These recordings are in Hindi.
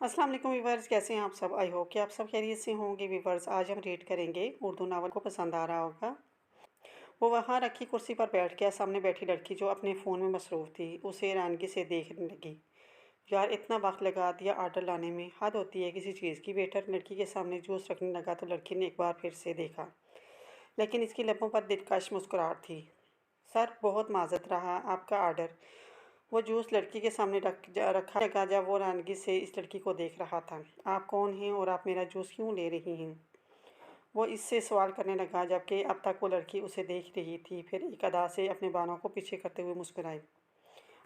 अस्सलाम वालेकुम व्यूवर्स, कैसे हैं आप सब। आई होप कि आप सब खैरियत से होंगे। व्यूवर्स, आज हम रीड करेंगे उर्दू नावल को पसंद आ रहा होगा। वो वहाँ रखी कुर्सी पर बैठ गया। सामने बैठी लड़की जो अपने फ़ोन में मसरूफ़ थी उसे हैरानगी से देखने लगी। यार, इतना वक्त लगा दिया ऑर्डर लाने में, हद होती है किसी चीज़ की। वेटर लड़की के सामने जूस रखने लगा तो लड़की ने एक बार फिर से देखा, लेकिन इसकी लबों पर दिलकश मुस्कुराहट थी। सर, बहुत माजरत रहा, आपका ऑर्डर। वो जूस लड़की के सामने रखा जगह जब वो हैरानगी से इस लड़की को देख रहा था। आप कौन हैं और आप मेरा जूस क्यों ले रही हैं? वो इससे सवाल करने लगा, जबकि अब तक वो लड़की उसे देख रही थी। फिर एक अदा से अपने बालों को पीछे करते हुए मुस्कुराई।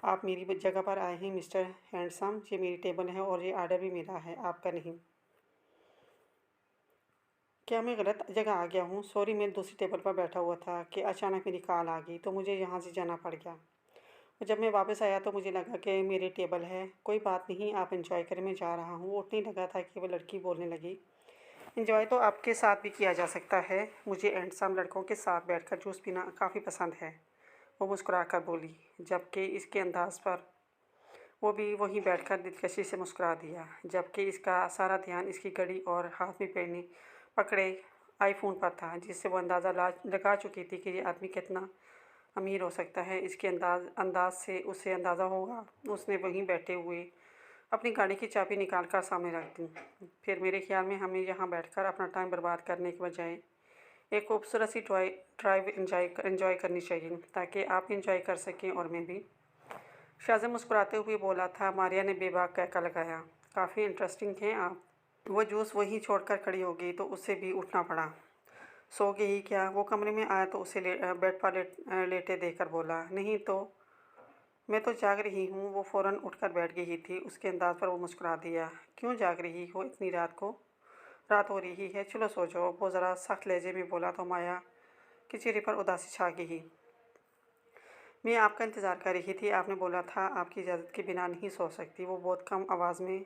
आप मेरी जगह पर आए हैं मिस्टर हैंडसम। ये मेरी टेबल है और ये ऑर्डर भी मेरा है, आपका नहीं। क्या मैं गलत जगह आ गया हूँ? सॉरी, मैं दूसरी टेबल पर बैठा हुआ था कि अचानक मेरी कॉल आ गई तो मुझे यहाँ से जाना पड़ गया। और जब मैं वापस आया तो मुझे लगा कि मेरी टेबल है। कोई बात नहीं, आप एंजॉय करें, मैं जा रहा हूँ। वो उठने लगा था कि वो लड़की बोलने लगी, एंजॉय तो आपके साथ भी किया जा सकता है। मुझे हैंडसम लड़कों के साथ बैठकर जूस पीना काफ़ी पसंद है, वो मुस्कुरा कर बोली, जबकि इसके अंदाज पर वो भी वहीं बैठकर दिलकशी से मुस्कुरा दिया, जबकि इसका सारा ध्यान इसकी घड़ी और हाथ में पहने पकड़े आईफोन पर था, जिससे वो अंदाज़ा लगा चुकी थी कि ये आदमी कितना अमीर हो सकता है। इसके अंदाज से उसे अंदाज़ा होगा। उसने वहीं बैठे हुए अपनी गाड़ी की चाबी निकाल कर सामने रख दी। फिर मेरे ख्याल में हमें यहाँ बैठकर अपना टाइम बर्बाद करने के बजाय एक खूबसूरत सी ड्राइव इंजॉय करनी चाहिए, ताकि आप इंजॉय कर सकें और मैं भी। शाज़म मुस्कुराते हुए बोला था। मारिया ने बेबाक कहका लगाया, काफ़ी इंटरेस्टिंग हैं आप। वो जूस वहीं छोड़कर खड़ी हो गई तो उसे भी उठना पड़ा। सो गई क्या? वो कमरे में आया तो उसे बेड पर लेटे देखकर बोला, नहीं तो मैं तो जाग रही हूँ। वो फ़ौरन उठकर बैठ गई थी। उसके अंदाज़ पर वो मुस्कुरा दिया, क्यों जाग रही हो इतनी रात को? रात हो रही है, चलो सो जाओ। वो ज़रा सख्त लहजे में बोला तो माया के चेहरे पर उदासी छा गई। मैं आपका इंतज़ार कर रही थी, आपने बोला था आपकी इजाज़त के बिना नहीं सो सकती। वो बहुत कम आवाज़ में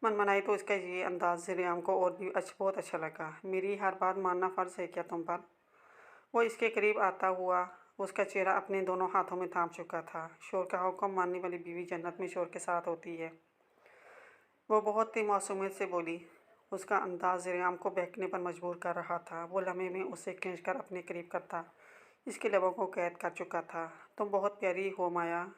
मनमनाई तो इसका ये अंदाज़ ज़रियाम को और भी बहुत अच्छा लगा। मेरी हर बात मानना फ़र्ज़ है क्या तुम पर? वो इसके करीब आता हुआ उसका चेहरा अपने दोनों हाथों में थाम चुका था। शोर का हुक्म मानने वाली बीवी जन्नत में शोर के साथ होती है, वो बहुत ही मासूमियत से बोली। उसका अंदाज़ ज़रियाम को बहकने पर मजबूर कर रहा था। वो लम्हे में उसे खींचकर अपने करीब करता इसके लबों को कैद कर चुका था। तुम बहुत प्यारी हो माया,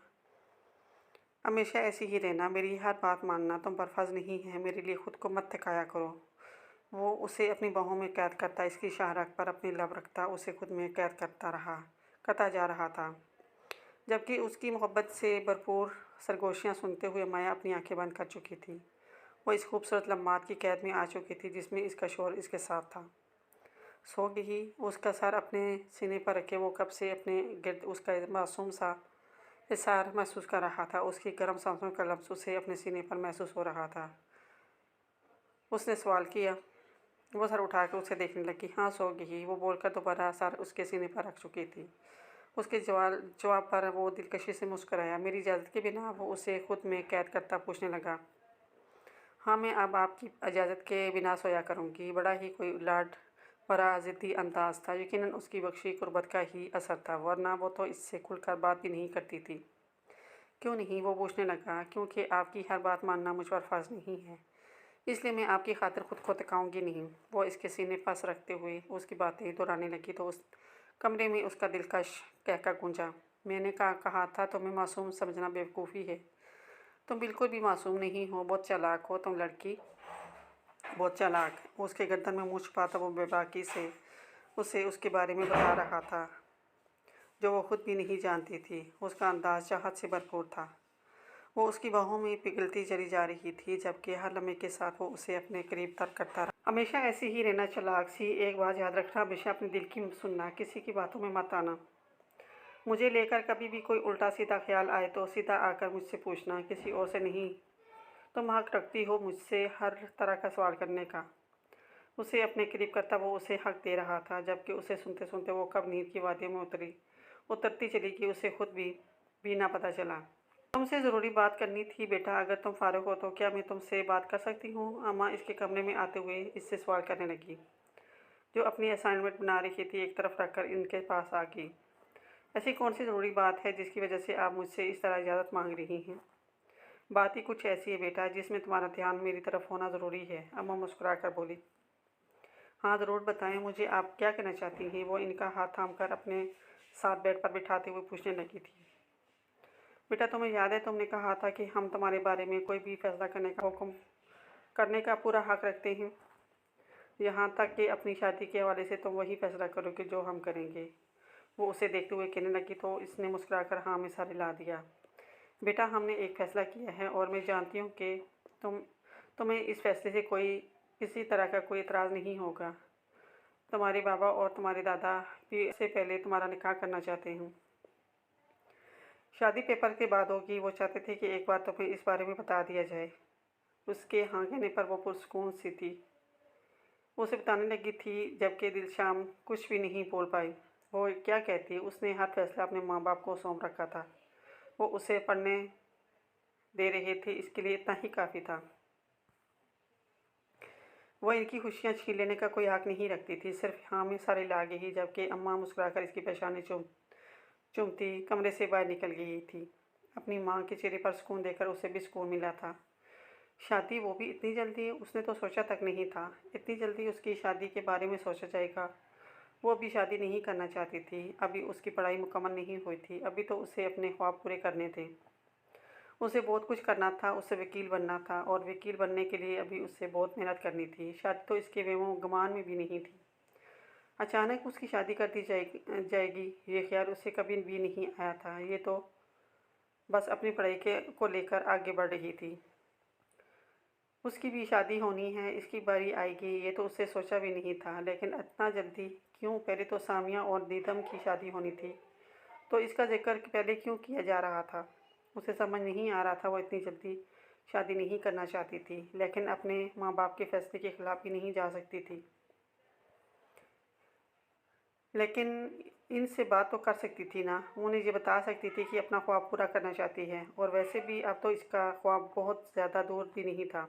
हमेशा ऐसी ही रहना, मेरी हर बात मानना तुम पर फ़र्ज़ नहीं है। मेरे लिए ख़ुद को मत थकाया करो। वो उसे अपनी बाहों में कैद करता इसकी शाहरग पर अपनी लब रखता उसे खुद में कैद करता जा रहा था, जबकि उसकी मोहब्बत से भरपूर सरगोशियाँ सुनते हुए माया अपनी आंखें बंद कर चुकी थी। वो इस खूबसूरत लम्हात की कैद में आ चुकी थी जिसमें इसका शोर इसके साथ था। सो गई। उसका सर अपने सीने पर रखे वो कब से अपने गिर्द उसका मासूम सा इशार महसूस कर रहा था। उसकी गर्म सांसों का लफ्ज़ उसे अपने सीने पर महसूस हो रहा था। उसने सवाल किया। वो सर उठाकर उसे देखने लगी। हाँ, सो गई, वो बोलकर दोबारा सर उसके सीने पर रख चुकी थी। उसके जवाब पर वो दिलकशी से मुस्कुराया। मेरी इजाज़त के बिना वो उसे खुद में कैद करता पूछने लगा, हाँ, मैं अब आपकी इजाज़त के बिना सोया करूँगी। बड़ा ही कोई लाड भरा ज़िद्दी अंदाज़ था। यकीनन उसकी बख्शी कुर्बत का ही असर था, वरना वो तो इससे खुलकर बात भी नहीं करती थी। क्यों नहीं? वो पूछने लगा। क्योंकि आपकी हर बात मानना मुझ पर फ़र्ज़ नहीं है, इसलिए मैं आपकी खातिर खुद को थकाऊँगी नहीं। वो इसके सीने पास रखते हुए उसकी बातें दोहराने लगी तो उस कमरे में उसका दिलकश कहका गूंजा, मैंने कहा था तुम्हें मासूम समझना बेवकूफ़ी है। तुम बिल्कुल भी मासूम नहीं हो, बहुत चालाक हो तुम लड़की, बहुत चालाक। उसके गर्दन में मुँह छुपाता वो बेबाकी से उसे उसके बारे में बता रहा था जो वो खुद भी नहीं जानती थी। उसका अंदाज़ चाहत से भरपूर था। वो उसकी बाहों में पिघलती चली जा रही थी, जबकि हर लम्हे के साथ वो उसे अपने करीब तर करता रहा। हमेशा ऐसी ही रहना चालाक सी। एक बात याद रखना, हमेशा अपने दिल की सुनना, किसी की बातों में मत आना। मुझे लेकर कभी भी कोई उल्टा सीधा ख्याल आए तो सीधा आकर मुझसे पूछना, किसी और से नहीं। तुम हक रखती हो मुझसे हर तरह का सवाल करने का। उसे अपने करीब करता वो उसे हक दे रहा था, जबकि उसे सुनते सुनते वो कब नींद की वादियों में उतरती चली गई उसे खुद भी ना पता चला। तुमसे ज़रूरी बात करनी थी बेटा, अगर तुम फ़ारुग हो तो क्या मैं तुमसे बात कर सकती हूँ? अम्मा इसके कमरे में आते हुए इससे सवाल करने लगी, जो अपनी असाइनमेंट बना रही थी एक तरफ रखकर इनके पास आ गई। ऐसी कौन सी ज़रूरी बात है जिसकी वजह से आप मुझसे इस तरह इजाज़त मांग रही हैं? बात ही कुछ ऐसी है बेटा जिसमें तुम्हारा ध्यान मेरी तरफ होना ज़रूरी है, अम्मा मुस्कुरा कर बोली। हाँ ज़रूर बताएं, मुझे आप क्या कहना चाहती हैं? वो इनका हाथ थामकर अपने साथ बेड पर बिठाते हुए पूछने लगी थी। बेटा तुम्हें याद है तुमने कहा था कि हम तुम्हारे बारे में कोई भी फैसला करने का हुक्म करने का पूरा हक रखते हैं, यहाँ तक कि अपनी शादी के हवाले से तुम वही फैसला करोगे जो हम करेंगे। वो उसे देखते हुए कहने लगी तो इसने मुस्कुराकर हाँ में सर हिला दिया। बेटा हमने एक फ़ैसला किया है और मैं जानती हूँ कि तुम्हें इस फैसले से कोई किसी तरह का कोई एतराज़ नहीं होगा। तुम्हारे बाबा और तुम्हारे दादा भी इससे पहले तुम्हारा निकाह करना चाहते हैं। शादी पेपर के बाद होगी। वो चाहते थे कि एक बार तुम्हें इस बारे में बता दिया जाए। उसके हाँ कहने पर वो पुरसुकून सी थी। उसे बताने लगी थी जबकि दिलशाम कुछ भी नहीं बोल पाई। वो क्या कहती, उसने हर फैसला अपने माँ बाप को सौंप रखा था। वो उसे पढ़ने दे रहे थे, इसके लिए इतना ही काफ़ी था। वह इनकी खुशियाँ छीन लेने का कोई हक नहीं रखती थी, सिर्फ हाँ में सारे लागे ही। जबकि अम्मा मुस्कुराकर इसकी पेशानी चूमती कमरे से बाहर निकल गई थी। अपनी माँ के चेहरे पर सुकून देखकर उसे भी सुकून मिला था। शादी, वो भी इतनी जल्दी? उसने तो सोचा तक नहीं था इतनी जल्दी उसकी शादी के बारे में सोचा जाएगा। वो अभी शादी नहीं करना चाहती थी, अभी उसकी पढ़ाई मुकम्मल नहीं हुई थी, अभी तो उसे अपने ख्वाब पूरे करने थे। उसे बहुत कुछ करना था, उसे वकील बनना था और वकील बनने के लिए अभी उससे बहुत मेहनत करनी थी। शादी तो इसके वेमो गुमान में भी नहीं थी। अचानक उसकी शादी कर दी जाएगी, ये ख्याल उसे कभी भी नहीं आया था। ये तो बस अपनी पढ़ाई के को लेकर आगे बढ़ रही थी। उसकी भी शादी होनी है, इसकी बारी आएगी, ये तो उससे सोचा भी नहीं था। लेकिन इतना जल्दी क्यों? पहले तो सामिया और दीदम की शादी होनी थी, तो इसका जिक्र पहले क्यों किया जा रहा था? उसे समझ नहीं आ रहा था वो इतनी जल्दी शादी नहीं करना चाहती थी, लेकिन अपने माँ बाप के फैसले के खिलाफ भी नहीं जा सकती थी। लेकिन इनसे बात तो कर सकती थी ना, उन्हें ये बता सकती थी कि अपना ख्वाब पूरा करना चाहती है। और वैसे भी अब तो इसका ख्वाब बहुत ज़्यादा दूर भी नहीं था।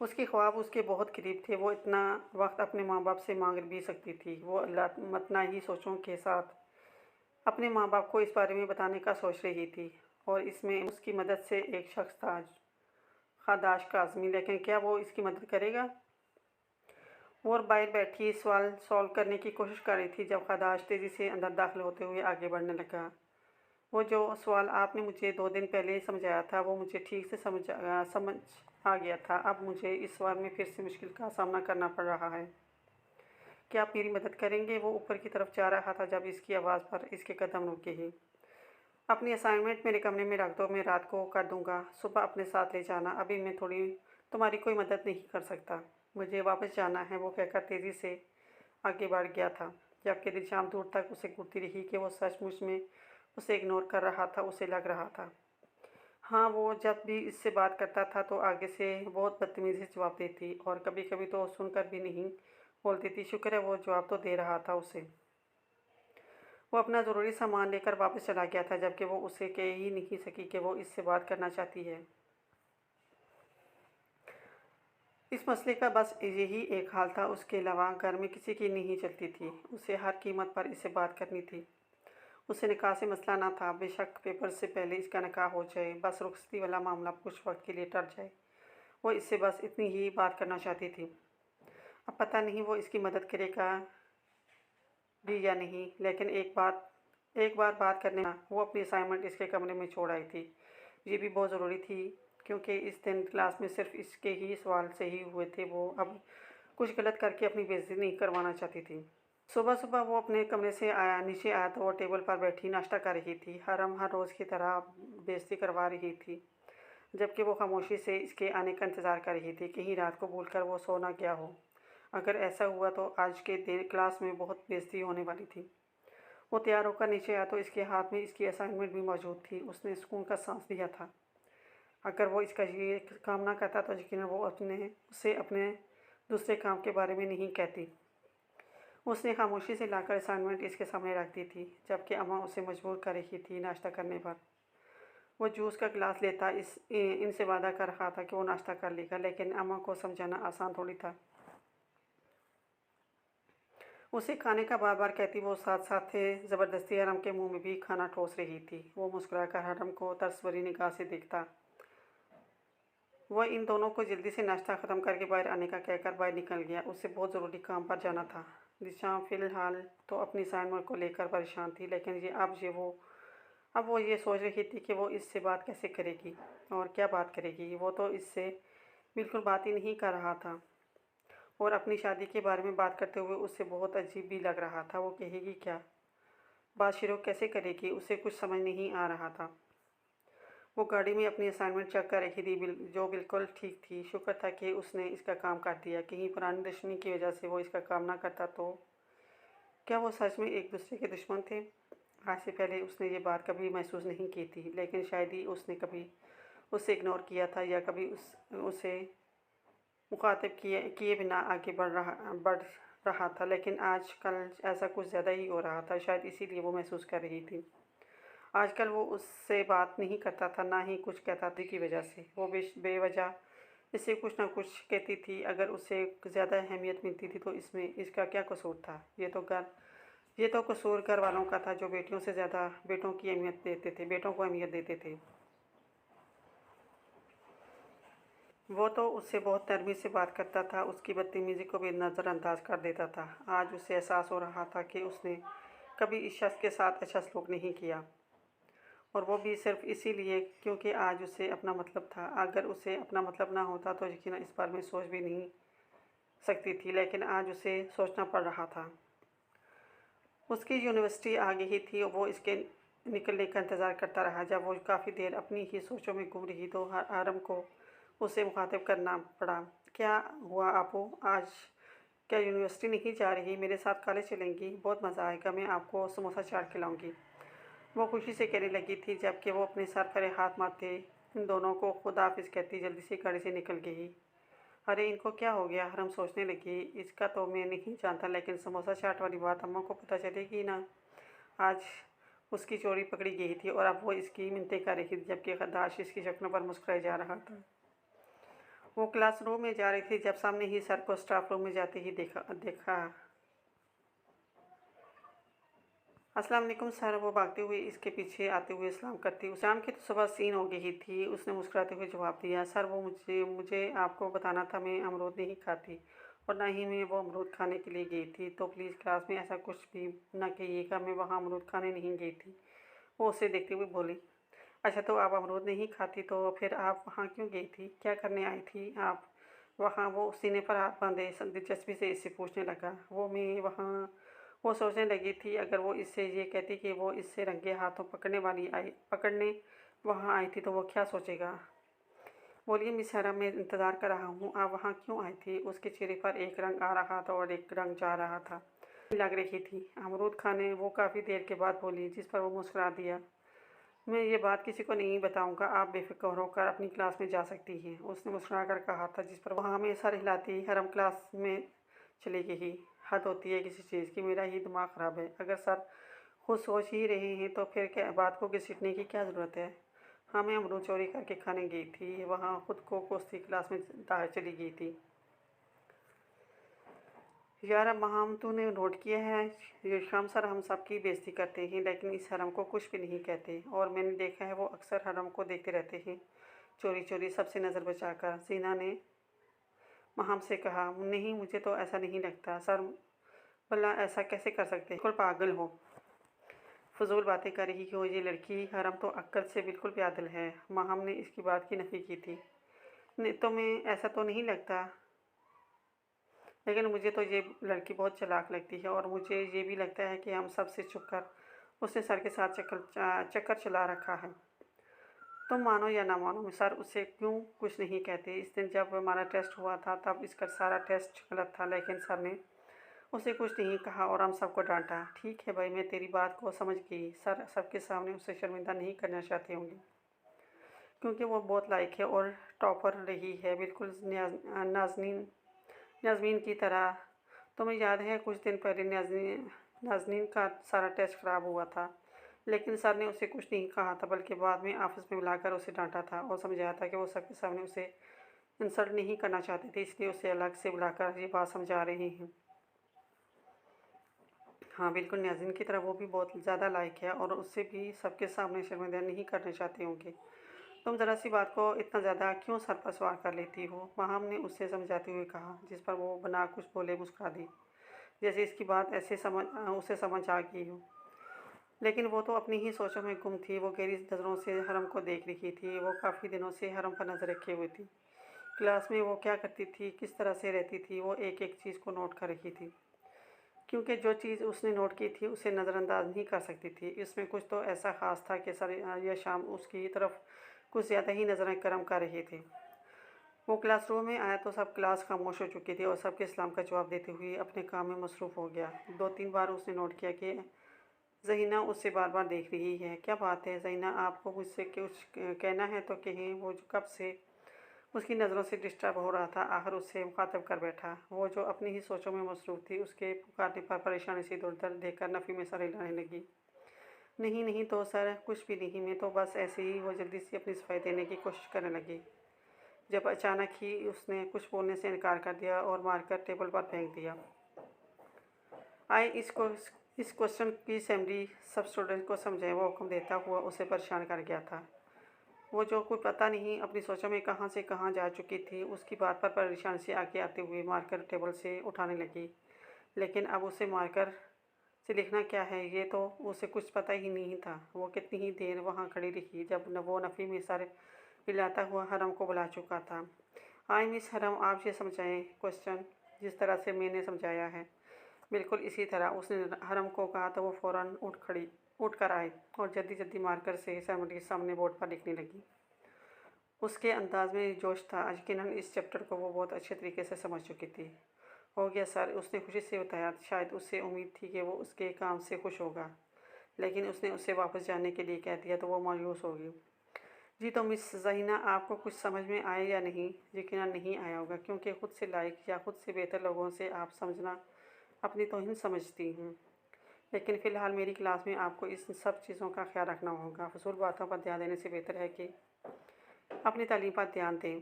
उसके ख्वाब उसके बहुत करीब थे। वो इतना वक्त अपने माँ बाप से मांग भी सकती थी। वो मतना ही सोचों के साथ अपने माँ बाप को इस बारे में बताने का सोच रही थी। और इसमें उसकी मदद से एक शख्स था, खादाश काज़मी। लेकिन क्या वो इसकी मदद करेगा? और बाहर बैठी सवाल सॉल्व करने की कोशिश कर रही थी जब खादाश तेज़ी से अंदर दाखिल होते हुए आगे बढ़ने लगा। वो जो सवाल आपने मुझे 2 दिन पहले समझाया था, वो मुझे ठीक से समझ आ गया था। अब मुझे इस सवाल में फिर से मुश्किल का सामना करना पड़ रहा है। क्या आप मेरी मदद करेंगे? वो ऊपर की तरफ जा रहा था जब इसकी आवाज़ पर इसके कदम रुके ही। अपनी असाइनमेंट मेरे कमरे में रख दो, मैं रात को कर दूंगा, सुबह अपने साथ ले जाना। अभी मैं थोड़ी तुम्हारी कोई मदद नहीं कर सकता, मुझे वापस जाना है। वो कहकर तेज़ी से आगे बढ़ गया था, जबकि दिलशाम दूर तक उसे घूरती रही कि वो सचमुच में उसे इग्नोर कर रहा था। उसे लग रहा था हाँ, वो जब भी इससे बात करता था तो आगे से बहुत बदतमीज़ी से जवाब देती और कभी कभी तो सुनकर भी नहीं बोलती थी। शुक्र है वो जवाब तो दे रहा था उसे। वो अपना ज़रूरी सामान लेकर वापस चला गया था, जबकि वो उसे कह ही नहीं सकी कि वो इससे बात करना चाहती है। इस मसले का बस यही एक हाल था, उसके अलावा घर में किसी की नहीं चलती थी। उसे हर कीमत पर इससे बात करनी थी। उसे निकाह से मसला ना था, बेशक पेपर से पहले इसका निकाह हो जाए, बस रुखसती वाला मामला कुछ वक्त के लिए टल जाए। वो इससे बस इतनी ही बात करना चाहती थी। अब पता नहीं वो इसकी मदद करेगा भी या नहीं, लेकिन एक बार बात करने में वो अपनी असाइनमेंट इसके कमरे में छोड़ आई थी। ये भी बहुत ज़रूरी थी क्योंकि इस दिन क्लास में सिर्फ इसके ही सवाल सही हुए थे। वो अब कुछ गलत करके अपनी बेइज्जती नहीं करवाना चाहती थी। सुबह सुबह वो अपने कमरे से नीचे आया तो वो टेबल पर बैठी नाश्ता कर रही थी। हर रोज़ की तरह बेइज्जती करवा रही थी, जबकि वो खामोशी से इसके आने का इंतज़ार कर रही थी। कहीं रात को भूलकर वो सो ना गया हो। अगर ऐसा हुआ तो आज के दिन क्लास में बहुत बेइज्जती होने वाली थी। वो तैयार होकर नीचे आया तो इसके हाथ में इसकी असाइनमेंट भी मौजूद थी। उसने सुकून का सांस लिया था। अगर वो इसका ये काम ना करता तो यकीनन वो उसे अपने दूसरे काम के बारे में नहीं कहती। उसने खामोशी से लाकर असाइनमेंट इसके सामने रख दी थी, जबकि अम्मा उसे मजबूर कर रही थी नाश्ता करने पर। वो जूस का गिलास लेता इनसे वादा कर रहा था कि वो नाश्ता कर लेगा, लेकिन अम्मा को समझाना आसान थोड़ी था। उसे खाने का बार-बार कहती वो साथ-साथ थे, ज़बरदस्ती हरम के मुँह में भी खाना ठोस रही थी। वो मुस्कुराकर हरम को तरस भरी निगाह से देखता। वह इन दोनों को जल्दी से नाश्ता ख़त्म करके बाहर आने का कहकर बाहर निकल गया। उसे बहुत ज़रूरी काम पर जाना था। दिशा फ़िलहाल तो अपनी असाइनमेंट को लेकर परेशान थी, लेकिन अब वो ये सोच रही थी कि वो इससे बात कैसे करेगी और क्या बात करेगी। वो तो इससे बिल्कुल बात ही नहीं कर रहा था और अपनी शादी के बारे में बात करते हुए उसे बहुत अजीब भी लग रहा था। वो कहेगी क्या? बात शुरू कैसे करेगी? उसे कुछ समझ नहीं आ रहा था। वो गाड़ी में अपनी असाइनमेंट चेक कर रही थी, जो बिल्कुल ठीक थी। शुक्र था कि उसने इसका काम कर दिया। कहीं पुरानी दुश्मनी की वजह से वो इसका काम ना करता तो क्या वो सच में एक दूसरे के दुश्मन थे? आज से पहले उसने ये बात कभी महसूस नहीं की थी, लेकिन शायद ही उसने कभी उसे इग्नोर किया था या कभी उसे मुखातिब किए किए बिना आगे बढ़ रहा था। लेकिन आजकल ऐसा कुछ ज़्यादा ही हो रहा था, शायद इसीलिए वो महसूस कर रही थी। आजकल वो उससे बात नहीं करता था, ना ही कुछ कहता था की वजह से। वो बेवजह इससे कुछ ना कुछ कहती थी। अगर उसे ज़्यादा अहमियत मिलती थी तो इसमें इसका क्या कसूर था? ये तो कसूर घर वालों का था, जो बेटियों से ज़्यादा बेटों को अहमियत देते थे। वो तो उससे बहुत नरमी से बात करता था, उसकी बदतमीज़ी को भी नज़रअंदाज कर देता था। आज उसे एहसास हो रहा था कि उसने कभी इस शख्स के साथ अच्छा सलूक नहीं किया, और वो भी सिर्फ़ इसीलिए क्योंकि आज उसे अपना मतलब था। अगर उसे अपना मतलब ना होता तो यकीनन इस बारे में सोच भी नहीं सकती थी, लेकिन आज उसे सोचना पड़ रहा था। उसकी यूनिवर्सिटी आ गई थी और वो इसके निकलने का इंतज़ार करता रहा। जब वो काफ़ी देर अपनी ही सोचों में गुम रही तो आरम को उसे मुखातिब करना पड़ा। क्या हुआ आपू? आज क्या यूनिवर्सिटी नहीं जा रही? मेरे साथ कॉलेज चलेंगी? बहुत मज़ा आएगा, मैं आपको समोसा चाट खिलाऊँगी। वो खुशी से कहने लगी थी, जबकि वो अपने सर पर हाथ मारते इन दोनों को खुदा हाफिज़ कहती जल्दी से गाड़ी से निकल गई। अरे इनको क्या हो गया? हरम सोचने लगी। इसका तो मैं नहीं जानता, लेकिन समोसा चाट वाली बात अम्मा को पता चलेगी ना। आज उसकी चोरी पकड़ी गई थी और अब वो इसकी मिन्नतें कर रही थी, जबकि खद्दाश इसकी शक्लों पर मुस्कुराए जा रहा था। वो क्लासरूम में जा रही थी जब सामने ही सर को स्टाफ रूम में जाते ही देखा। अस्सलाम वालेकुम सर। वो भागते हुए इसके पीछे आते हुए सलाम करती। शाम की तो सुबह सीन हो गई थी। उसने मुस्कुराते हुए जवाब दिया, सर वो मुझे आपको बताना था, मैं अमरूद नहीं खाती और ना ही मैं वो अमरूद खाने के लिए गई थी। तो प्लीज़ क्लास में ऐसा कुछ भी ना कहिएगा, मैं वहाँ अमरूद खाने नहीं गई थी। वो उसे देखते हुए बोली, अच्छा तो आप अमरूद नहीं खाती तो फिर आप वहाँ क्यों गई थी? क्या करने आई थी आप वहाँ? वो सीने पर हाथ बांधे दिलचस्पी से इससे पूछने लगा। वो सोचने लगी थी, अगर वो इससे ये कहती कि वो इससे रंगे हाथों पकड़ने वहाँ आई थी तो वो क्या सोचेगा। बोलिए मिस हरा, मैं इंतज़ार कर रहा हूँ, आप वहाँ क्यों आई थी? उसके चेहरे पर एक रंग आ रहा था और एक रंग जा रहा था। लग रही थी अमरूद खाने, वो काफ़ी देर के बाद बोली, जिस पर वो मुस्कुरा दिया। मैं ये बात किसी को नहीं बताऊंगा, आप बेफिक्र होकर अपनी क्लास में जा सकती हैं, उसने मुस्कुराकर कहा था, जिस पर वह हमें सर हिलाती हरम क्लास में चली गई। हद होती है किसी चीज़ की, मेरा ही दिमाग ख़राब है। अगर सर खुद सोच ही रहे हैं तो फिर क्या बात को घसीटने की क्या ज़रूरत है? हाँ मैं अमरूद चोरी करके खाने गई थी, वहाँ खुद को कोसती क्लास में दाखिल चली गई थी। यार अब महाम तूने नोट किया है, ये शाम सर हम सबकी बेइज्जती करते हैं लेकिन इस हरम को कुछ भी नहीं कहते, और मैंने देखा है वो अक्सर हरम को देखते रहते हैं चोरी चोरी सबसे नज़र बचाकर। जीना ने महाम से कहा, नहीं मुझे तो ऐसा नहीं लगता सर, भला ऐसा कैसे कर सकते हैं? बिल्कुल पागल हो, फजूल बातें कर रही हो। ये लड़की हरम तो अक्ल से बिल्कुल प्यादल है। महाम ने इसकी बात की नफ़ी की थी। नहीं तो मैं ऐसा तो नहीं लगता, लेकिन मुझे तो ये लड़की बहुत चालाक लगती है और मुझे ये भी लगता है कि हम सब से छुप कर उसने सर के साथ चक्कर चला रखा है। तुम मानो या ना मानो, सर उसे क्यों कुछ नहीं कहते? इस दिन जब हमारा टेस्ट हुआ था तब इसका सारा टेस्ट गलत था, लेकिन सर ने उसे कुछ नहीं कहा और हम सबको डांटा। ठीक है भाई, मैं तेरी बात को समझ गई। सर सबके सामने उसे शर्मिंदा नहीं करना चाहते होंगे, क्योंकि वो बहुत लायक है और टॉपर रही है, बिल्कुल नाजनीन नाज़मीन की तरह। तुम्हें याद है कुछ दिन पहले नाज़नीन का सारा टेस्ट ख़राब हुआ था, लेकिन सर ने उसे कुछ नहीं कहा था, बल्कि बाद में ऑफिस में बुलाकर उसे डांटा था और समझाया था कि वो सबके सामने उसे इंसल्ट नहीं करना चाहते थे, इसलिए उसे अलग से बुलाकर ये बात समझा रहे हैं। हाँ, बिल्कुल नाज़रीन की तरह वो भी बहुत ज़्यादा लायक है और उससे भी सबके सामने शर्मिंदा नहीं करना चाहते होंगे। तुम ज़रा-सी बात को इतना ज़्यादा क्यों सर पर सवार कर लेती हो? माहम ने उससे समझाते हुए कहा, जिस पर वो बिना कुछ बोले मुस्कुरा दी, जैसे इसकी बात उसे समझ आ गई हो। लेकिन वो तो अपनी ही सोचों में गुम थी। वो गहरी नज़रों से हरम को देख रही थी। वो काफ़ी दिनों से हरम पर नज़र रखे हुए थी। क्लास में वो क्या करती थी, किस तरह से रहती थी, वो एक-एक चीज़ को नोट कर रही थी। क्योंकि जो चीज़ उसने नोट की थी उसे नज़रअंदाज नहीं कर सकती थी। इसमें कुछ तो ऐसा ख़ास था कि सर या शाम उसकी तरफ कुछ ज़्यादा ही नज़रें करम कर रहे थे। वो क्लासरूम में आया तो सब क्लास खामोश हो चुकी थी और सबके सलाम का जवाब देते हुए अपने काम में मसरूफ़ हो गया। 2-3 बार उसने नोट किया कि ज़हीना उससे बार-बार देख रही है। क्या बात है ज़हीना, आपको मुझसे कुछ कहना है तो कहें। वो जो कब से उसकी नज़रों से डिस्टर्ब हो रहा था, आखिर उससे मुखातिब कर बैठा। वो जो अपनी ही सोचों में मसरूफ़ थी, उसके पुकारने पर परेशानी से इधर-उधर देखकर नफ़ी में सर हिलाने लगी। नहीं, नहीं तो सर, कुछ भी नहीं, मैं तो बस ऐसे ही। वो जल्दी से अपनी सफाई देने की कोशिश करने लगी, जब अचानक ही उसने कुछ बोलने से इनकार कर दिया और मारकर टेबल पर फेंक दिया। आए इस क्वेश्चन की समरी सब स्टूडेंट को समझाएं, वो हुक्म देता हुआ उसे परेशान कर गया था। वो जो कोई पता नहीं अपनी सोचों में कहाँ से कहाँ जा चुकी थी, उसकी बात पर परेशान से आगे आते हुए मार्कर टेबल से उठाने लगी। लेकिन अब उसे मार्कर से लिखना क्या है, ये तो उसे कुछ पता ही नहीं था। वो कितनी ही देर वहाँ खड़ी रही, जब वो नफ़ी में सर हिलाता हुआ हरम को बुला चुका था। आई मिस हरम, आप ये समझाएं क्वेश्चन जिस तरह से मैंने समझाया है, बिल्कुल इसी तरह। उसने हरम को कहा तो वो फ़ौरन उठ कर आई और जल्दी-जल्दी मार्कर से समरी सामने बोर्ड पर लिखने लगी। उसके अंदाज में जोश था। यकीनन इस चैप्टर को वो बहुत अच्छे तरीके से समझ चुकी थी। हो गया सर, उसने खुशी से बताया। शायद उससे उम्मीद थी कि वो उसके काम से खुश होगा, लेकिन उसने उसे वापस जाने के लिए कह दिया तो वो मायूस होगी। जी तो मिस ज़हीना, आपको कुछ समझ में आया या नहीं? यकीनन नहीं आया होगा, क्योंकि खुद से लायक या खुद से बेहतर लोगों से आप समझना अपनी तौहीन समझती हूँ। लेकिन फ़िलहाल मेरी क्लास में आपको इस सब चीज़ों का ख्याल रखना होगा। फ़िज़ूल बातों पर ध्यान देने से बेहतर है कि अपनी तालीम पर ध्यान दें।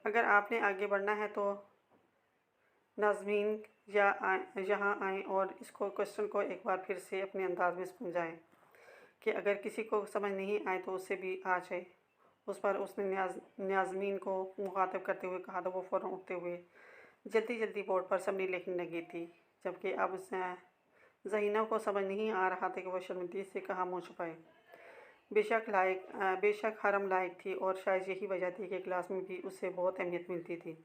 अगर आपने आगे बढ़ना है तो नाज़मीन यहाँ आएँ और इसको क्वेश्चन को एक बार फिर से अपने अंदाज में समझाएँ कि अगर किसी को समझ नहीं आए तो उससे भी आ जाए। उस पर उसने नाज़मीन को मुखातिब करते हुए कहा तो वो फ़ौरन उठते हुए जल्दी-जल्दी बोर्ड पर समरी लिखने लगी थी, जबकि अब ज़हीना को समझ नहीं आ रहा था कि वो शर्मिंदगी से कहाँ मुँह छुपाए। बेशक हरम लायक थी और शायद यही वजह थी कि क्लास में भी उसे बहुत अहमियत मिलती थी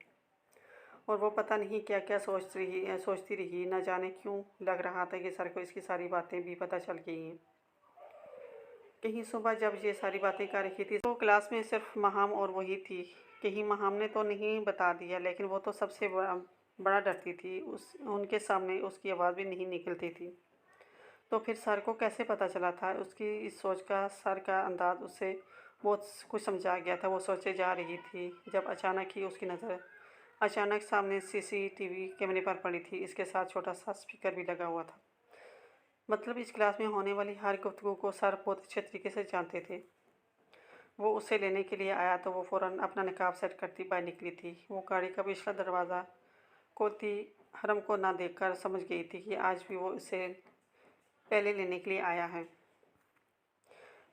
और वो पता नहीं क्या-क्या सोचती रही। न जाने क्यों लग रहा था कि सर को इसकी सारी बातें भी पता चल गई हैं। कहीं सुबह जब ये सारी बातें कर रही थी तो क्लास में सिर्फ महाम और वही थी। कहीं महाम ने तो नहीं बता दिया, लेकिन वो तो सबसे बड़ा डरती थी। उनके सामने उसकी आवाज़ भी नहीं निकलती थी। तो फिर सर को कैसे पता चला था? उसकी इस सोच का सर का अंदाज़ उससे बहुत कुछ समझा गया था। वो सोचे जा रही थी, जब अचानक ही उसकी नज़र अचानक सामने सीसीटीवी कैमरे पर पड़ी थी। इसके साथ छोटा-सा स्पीकर भी लगा हुआ था। मतलब इस क्लास में होने वाली हर गुफ्तगू को सर बहुत अच्छे तरीके से जानते थे। वो उसे लेने के लिए आया तो वो फ़ौरन अपना नकाब सेट करती बाहर निकली थी। वो गाड़ी का पिछला दरवाज़ा खोलती हरम को ना देखकर समझ गई थी कि आज भी वो उसे पहले लेने के लिए आया है।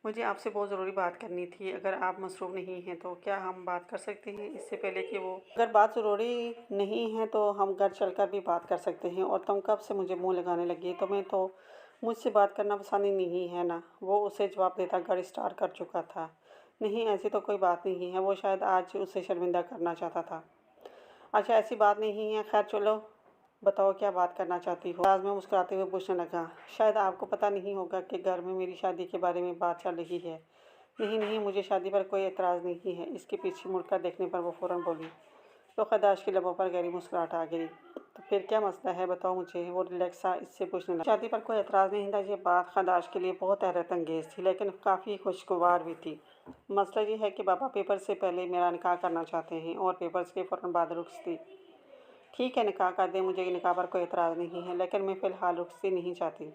मुझे आपसे बहुत ज़रूरी बात करनी थी। अगर आप मसरूफ़ नहीं हैं तो क्या हम बात कर सकते हैं, इससे पहले कि वो अगर बात ज़रूरी नहीं है तो हम घर चलकर भी बात कर सकते हैं। और तुम कब से मुझे मुँह लगाने लगी? तुम्हें तो मुझसे बात करना पसंद ही नहीं है ना? वो उसे जवाब देता गाड़ी स्टार्ट कर चुका था। नहीं, ऐसी तो कोई बात नहीं है। वो शायद आज उसे शर्मिंदा करना चाहता था। अच्छा, ऐसी बात नहीं है। खैर चलो, बताओ क्या बात करना चाहती हो? आज मैं मुस्कुराते हुए पूछने लगा। शायद आपको पता नहीं होगा कि घर में मेरी शादी के बारे में बात चल रही है। नहीं, नहीं, मुझे शादी पर कोई एतराज़ नहीं है। इसके पीछे मुड़कर देखने पर वो फ़ौरन बोली। तो खदाश के लबों पर गहरी मुस्कुराहट आ गई। तो फिर क्या मसला है, बताओ मुझे। वो रिलैक्स सा इससे पूछने लगा। शादी पर कोई एतराज़ नहीं था। ये बात खदाश के लिए बहुत हैरत अंगेज़ थी, लेकिन काफ़ी खुशगवार भी थी। मसला ये है कि पापा पेपर से पहले मेरा निकाह करना चाहते हैं। और पेपर्स के फ़ौरन बाद रुखसती। ठीक है, निकाह कर दें, मुझे निकाह पर कोई एतराज़ नहीं है, लेकिन मैं फ़िलहाल रुखसती नहीं चाहती।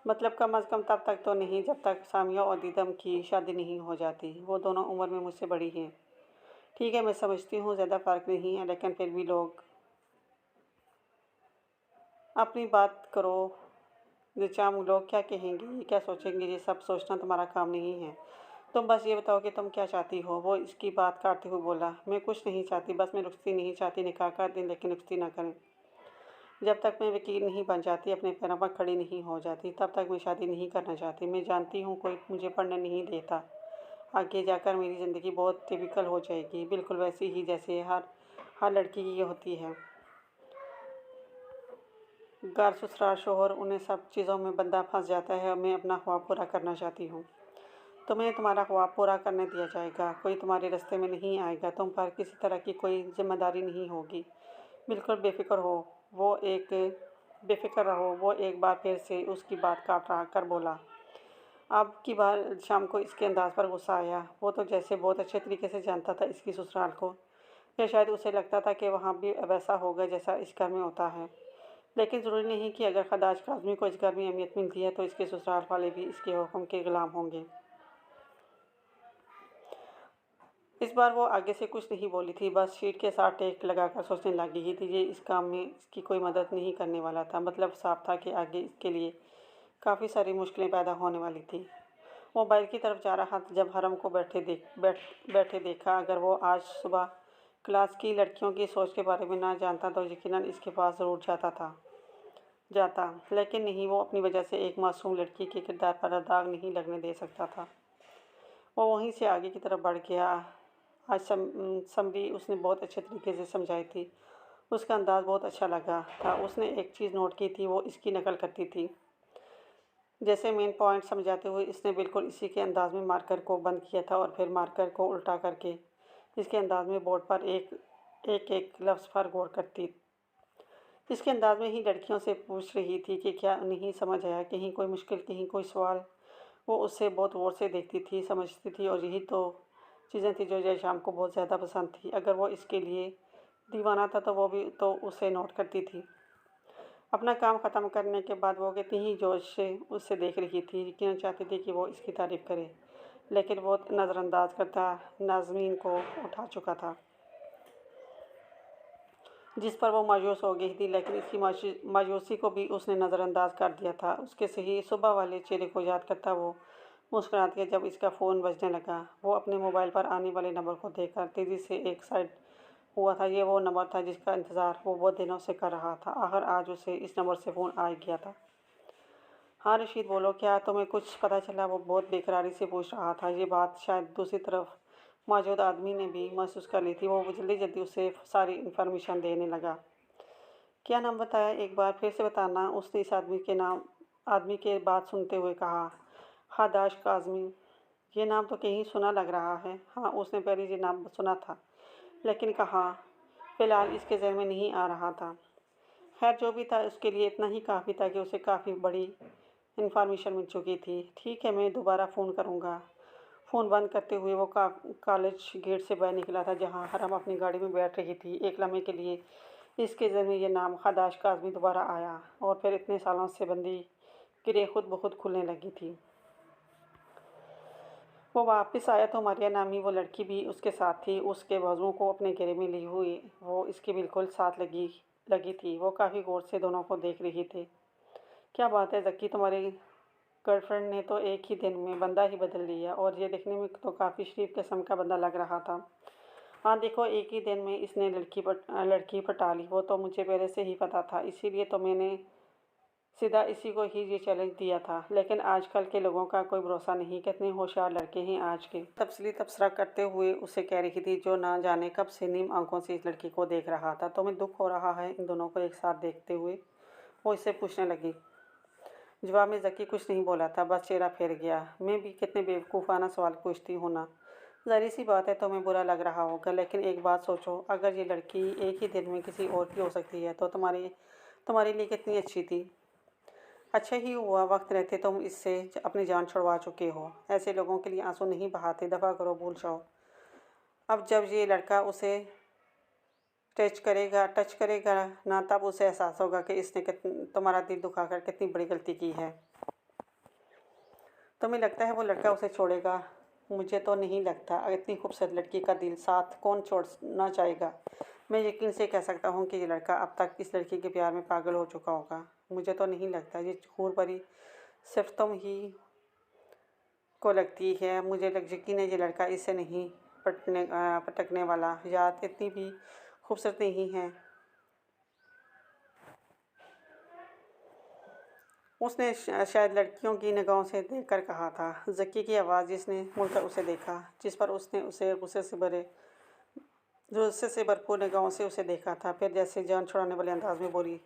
मतलब कम अज़ कम तब तक तो नहीं जब तक सामिया और दीदम की शादी नहीं हो जाती। वो दोनों उम्र में मुझसे बड़ी हैं। ठीक है, मैं समझती हूँ ज़्यादा फ़र्क नहीं है, लेकिन फिर भी लोग अपनी बात करो, निचाम लोग क्या कहेंगे, ये क्या सोचेंगे, ये सब सोचना तुम्हारा काम नहीं है। तुम बस ये बताओ कि तुम क्या चाहती हो। वो इसकी बात काटते हुए बोला, मैं कुछ नहीं चाहती, बस मैं रुखती नहीं चाहती, निकाह कर दें लेकिन रुखती ना करें। जब तक मैं वकील नहीं बन जाती, अपने पैरों पर खड़ी नहीं हो जाती, तब तक मैं शादी नहीं करना चाहती। मैं जानती हूँ कोई मुझे पढ़ने नहीं देता। आगे जाकर मेरी ज़िंदगी बहुत टिपिकल हो जाएगी, बिल्कुल वैसी ही जैसे हर हर लड़की की होती है। घर, ससुराल, शोहर, उन्हें सब चीज़ों में बंदा फंस जाता है और मैं अपना ख्वाब पूरा करना चाहती हूँ। तुम्हें तुम्हारा ख्वाब पूरा करने दिया जाएगा, कोई तुम्हारे रास्ते में नहीं आएगा, तुम पर किसी तरह की कोई जिम्मेदारी नहीं होगी। बिल्कुल बेफ़िक्र हो। वो एक बेफ़िक्र रहो। वो एक बार फिर से उसकी बात काट रहा कर बोला। अब की बार शाम को इसके अंदाज़ पर गुस्सा आया। वो तो जैसे बहुत अच्छे तरीके से जानता था इसकी ससुराल को, या शायद उसे लगता था कि वहाँ भी वैसा होगा जैसा इस घर में होता है। लेकिन ज़रूरी नहीं कि अगर खदाश काज़मी को इस घर में अहमियत मिलती है तो इसके ससुराल वाले भी इसके हुक्म के ग़ुलाम होंगे। इस बार वो आगे से कुछ नहीं बोली थी, बस शीट के साथ टेक लगाकर सोचने लगी थी। ये इस काम में इसकी कोई मदद नहीं करने वाला था। मतलब साफ था कि आगे इसके लिए काफ़ी सारी मुश्किलें पैदा होने वाली थी। वो बाइक की तरफ जा रहा था जब हरम को बैठे देखा। अगर वो आज सुबह क्लास की लड़कियों की सोच के बारे में ना जानता तो यकीनन इसके पास ज़रूर जाता, लेकिन नहीं। वो अपनी वजह से एक मासूम लड़की के किरदार पर दाग नहीं लगने दे सकता था। वो वहीं से आगे की तरफ बढ़ गया। आज समरी उसने बहुत अच्छे तरीके से समझाई थी। उसका अंदाज़ बहुत अच्छा लगा था। उसने एक चीज़ नोट की थी, वो इसकी नकल करती थी। जैसे मेन पॉइंट समझाते हुए इसने बिल्कुल इसी के अंदाज़ में मार्कर को बंद किया था और फिर मार्कर को उल्टा करके इसके अंदाज़ में बोर्ड पर एक लफ्ज़ पर गौर करती। इसके अंदाज़ में ही लड़कियों से पूछ रही थी कि क्या नहीं समझ आया, कहीं कोई मुश्किल, कहीं कोई सवाल। वो उससे बहुत गौर से देखती थी, समझती थी, और यही तो चीज़ें थी जो जय शाम को बहुत ज़्यादा पसंद थी। अगर वो इसके लिए दीवाना था तो वो भी तो उसे नोट करती थी। अपना काम ख़त्म करने के बाद वो कितनी ही जोश से उससे देख रही थी, यकीनन चाहती थी कि वो इसकी तारीफ़ करे, लेकिन वो नज़रअंदाज करता नाज़मीन को उठा चुका था, जिस पर वो मायूस हो गई थी। लेकिन इसकी मायूसी को भी उसने नज़रअंदाज कर दिया था। उसके सही सुबह वाले चेहरे को याद करता वो मुस्कुरा दिया जब इसका फ़ोन बजने लगा। वो अपने मोबाइल पर आने वाले नंबर को देखकर तेज़ी से एक साइड हुआ था। ये वो नंबर था जिसका इंतज़ार वो बहुत दिनों से कर रहा था। आखिर आज उसे इस नंबर से फ़ोन आ गया था। हाँ रशीद, बोलो, क्या तुम्हें कुछ पता चला? वो बहुत बेकरारी से पूछ रहा था। ये बात शायद दूसरी तरफ मौजूद आदमी ने भी महसूस कर ली थी। वो जल्दी जल्दी उसे सारी इन्फॉर्मेशन देने लगा। क्या नाम बताया? एक बार फिर से बताना, उसने इस आदमी के बात सुनते हुए कहा। खादाश काज़मी। ये नाम तो कहीं सुना लग रहा है। हाँ, उसने पहले ये नाम सुना था, लेकिन कहाँ फ़िलहाल इसके ज़हन में नहीं आ रहा था। खैर, जो भी था उसके लिए इतना ही काफ़ी था कि उसे काफ़ी बड़ी इन्फॉर्मेशन मिल चुकी थी। ठीक है, मैं दोबारा फ़ोन करूँगा। फ़ोन बंद करते हुए वो कॉलेज गेट से बाहर निकला था जहाँ हरम अपनी गाड़ी में बैठ रही थी। एक लम्हे के लिए इसके ज़हन में ये नाम खादाश काज़मी दोबारा आया, और फिर इतने सालों से बंदी गिरे खुद ब खुद खुलने लगी थी। वो वापस आया तो मारिया नामी वो लड़की भी उसके साथ थी। उसके बाजुओं को अपने घेरे में ली हुई वो इसके बिल्कुल साथ लगी लगी थी। वो काफ़ी गौर से दोनों को देख रही थी। क्या बात है जक्की, तुम्हारी गर्लफ्रेंड ने तो एक ही दिन में बंदा ही बदल लिया, और ये देखने में तो काफ़ी शरीफ किस्म का बंदा लग रहा था। हाँ देखो, एक ही दिन में इसने लड़की पटा ली। वो तो मुझे पहले से ही पता था, इसीलिए तो मैंने सीधा इसी को ही ये चैलेंज दिया था। लेकिन आजकल के लोगों का कोई भरोसा नहीं, कितने होशियार लड़के हैं आज के। तफसीली तबसरा करते हुए उसे कह रही थी, जो ना जाने कब से नीम आंखों से इस लड़की को देख रहा था। तुम्हें दुख हो रहा है इन दोनों को एक साथ देखते हुए? वो इससे पूछने लगी। जवाब में जक्की कुछ नहीं बोला था, बस चेहरा फेर गया। मैं भी कितने बेवकूफ़ाना सवाल पूछती हूँ ना। ज़ाहिर सी बात है तुम्हें बुरा लग रहा होगा, लेकिन एक बात सोचो, अगर ये लड़की एक ही दिन में किसी और की हो सकती है तो तुम्हारे लिए कितनी अच्छी थी। अच्छा ही हुआ वक्त रहते तुम इससे अपनी जान छुड़वा चुके हो। ऐसे लोगों के लिए आंसू नहीं बहाते, दफ़ा करो, भूल जाओ। अब जब ये लड़का उसे टच करेगा ना, तब उसे एहसास होगा कि इसने तुम्हारा दिल दुखाकर कितनी बड़ी गलती की है। तुम्हें लगता है वो लड़का उसे छोड़ेगा? मुझे तो नहीं लगता। इतनी खूबसूरत लड़की का दिल साथ कौन छोड़ना चाहेगा। मैं यकीन से कह सकता हूँ कि ये लड़का अब तक इस लड़की के प्यार में पागल हो चुका होगा। मुझे तो नहीं लगता, ये हूर परी सिर्फ तुम ही को लगती है। मुझे यकीन है ये लड़का इससे नहीं पटकने वाला। याद इतनी भी खूबसूरत नहीं है। उसने शायद लड़कियों की निगाहों से देखकर कहा था। ज़क्की की आवाज़ जिसने मुड़कर उसे देखा, जिस पर उसने उसे गुस्से से भरपूर निगाहों से उसे देखा था। फिर जैसे जान छुड़ाने वाले अंदाज में बोली,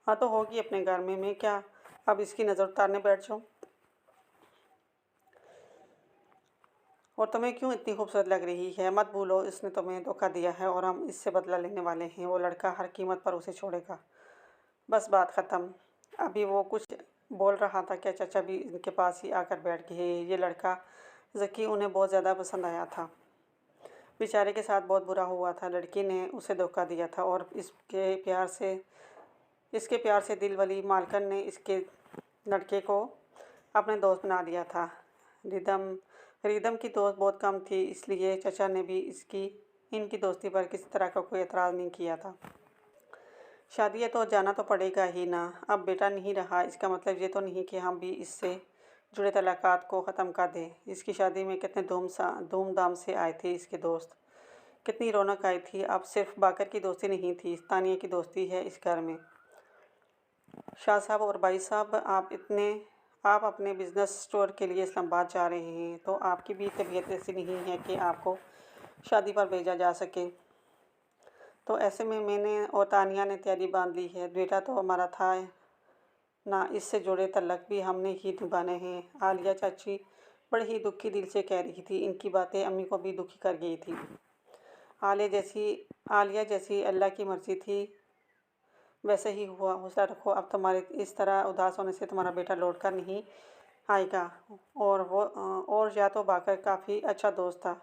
हाँ तो होगी अपने घर में, मैं क्या अब इसकी नज़र उतारने बैठ जाऊँ? और तुम्हें क्यों इतनी खूबसूरत लग रही है? मत भूलो इसने तुम्हें धोखा दिया है और हम इससे बदला लेने वाले हैं। वो लड़का हर कीमत पर उसे छोड़ेगा। बस बात ख़त्म। अभी वो कुछ बोल रहा था क्या चाचा भी इनके पास ही आकर बैठ गए। ये लड़का ज़की उन्हें बहुत ज़्यादा पसंद आया था। बेचारे के साथ बहुत बुरा हुआ था। लड़की ने उसे धोखा दिया था और इसके प्यार से दिल वाली मालकन ने इसके लड़के को अपने दोस्त बना लिया था। रिदम की दोस्त बहुत कम थी, इसलिए चचा ने भी इनकी दोस्ती पर किसी तरह का कोई एतराज़ नहीं किया था। शादी है तो जाना तो पड़ेगा ही ना। अब बेटा नहीं रहा, इसका मतलब ये तो नहीं कि हम भी इससे जुड़े तल्लुकात को ख़त्म कर दें। इसकी शादी में कितने धूमधाम से आए थे इसके दोस्त, कितनी रौनक आई थी। अब सिर्फ बाकर की दोस्ती नहीं थी, तानिया की दोस्ती है इस घर में। शाह साहब और भाई साहब, आप अपने बिज़नेस स्टोर के लिए इस्लामाबाद जा रहे हैं, तो आपकी भी तबीयत ऐसी नहीं है कि आपको शादी पर भेजा जा सके। तो ऐसे में मैंने और तानिया ने तैयारी बांध ली है। बेटा तो हमारा था ना, इससे जुड़े तल्लक भी हमने ही निभाने हैं। आलिया चाची बड़े ही दुखी दिल से कह रही थी। इनकी बातें अम्मी को भी दुखी कर गई थी। आलिया जैसी अल्लाह की मर्ज़ी थी वैसे ही हुआ। हौसला रखो, अब तुम्हारे इस तरह उदास होने से तुम्हारा बेटा लौट कर नहीं आएगा। और या तो बाकर काफ़ी अच्छा दोस्त था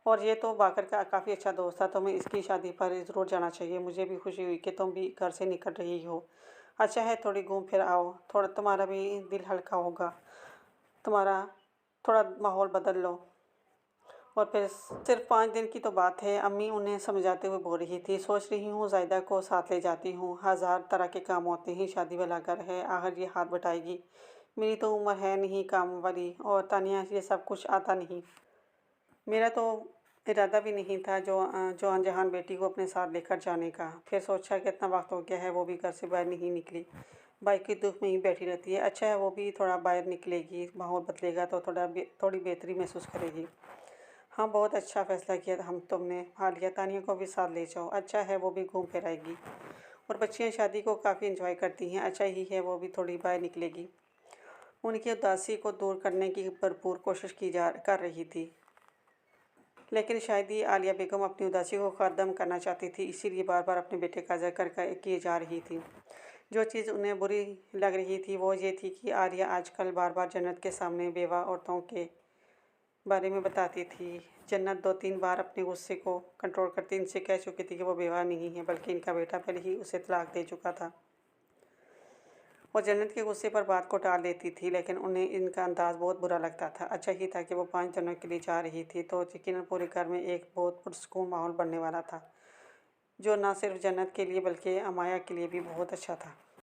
और ये तो बाकर का काफ़ी अच्छा दोस्त था। तुम्हें इसकी शादी पर ज़रूर जाना चाहिए। मुझे भी खुशी हुई कि तुम भी घर से निकल रही हो। अच्छा है थोड़ी घूम फिर आओ, थोड़ा तुम्हारा भी दिल हल्का होगा। तुम्हारा थोड़ा माहौल बदल लो। और फिर सिर्फ 5 दिन की तो बात है। अम्मी उन्हें समझाते हुए बोल रही थी। सोच रही हूँ ज़ायदा को साथ ले जाती हूँ। हज़ार तरह के काम होते हैं, शादी वाला घर है, आखिर ये हाथ बटाएगी। मेरी तो उम्र है नहीं काम वाली, और तानिया ये सब कुछ आता नहीं। मेरा तो इरादा भी नहीं था जो अनजहान बेटी को अपने साथ लेकर जाने का। फिर सोचा कि इतना वक्त हो गया है, वो भी घर से बाहर नहीं निकली, बाइक के दुख में ही बैठी रहती है। अच्छा है वो भी थोड़ा बाहर निकलेगी, माहौल बदलेगा तो थोड़ी बेहतरी महसूस करेगी। हाँ बहुत अच्छा फ़ैसला किया तुमने। आलिया तानिया को भी साथ ले जाओ, अच्छा है वो भी घूम फिर आएगी। और बच्चियाँ शादी को काफ़ी इंजॉय करती हैं, अच्छा ही है वो भी थोड़ी बाहर निकलेगी। उनकी उदासी को दूर करने की भरपूर कोशिश कर रही थी, लेकिन शायद ही आलिया बेगम अपनी उदासी को ख़त्म करना चाहती थी, इसीलिए बार बार अपने बेटे का जिक्र किए जा रही थी। जो चीज़ उन्हें बुरी लग रही थी वो ये थी कि आलिया आजकल बार बार जन्नत के सामने बेवा औरतों के बारे में बताती थी। जन्नत 2-3 बार अपने गुस्से को कंट्रोल करती इनसे कह चुकी थी कि वो बेवा नहीं है, बल्कि इनका बेटा पहले ही उसे तलाक दे चुका था। वो जन्नत के गुस्से पर बात को टाल देती थी, लेकिन उन्हें इनका अंदाज़ बहुत बुरा लगता था। अच्छा ही था कि वो 5 दिनों के लिए जा रही थी, तो यकीनन पूरे घर में एक बहुत पुरसुकून माहौल बनने वाला था, जो न सिर्फ जन्नत के लिए बल्कि अमाया के लिए भी बहुत अच्छा था।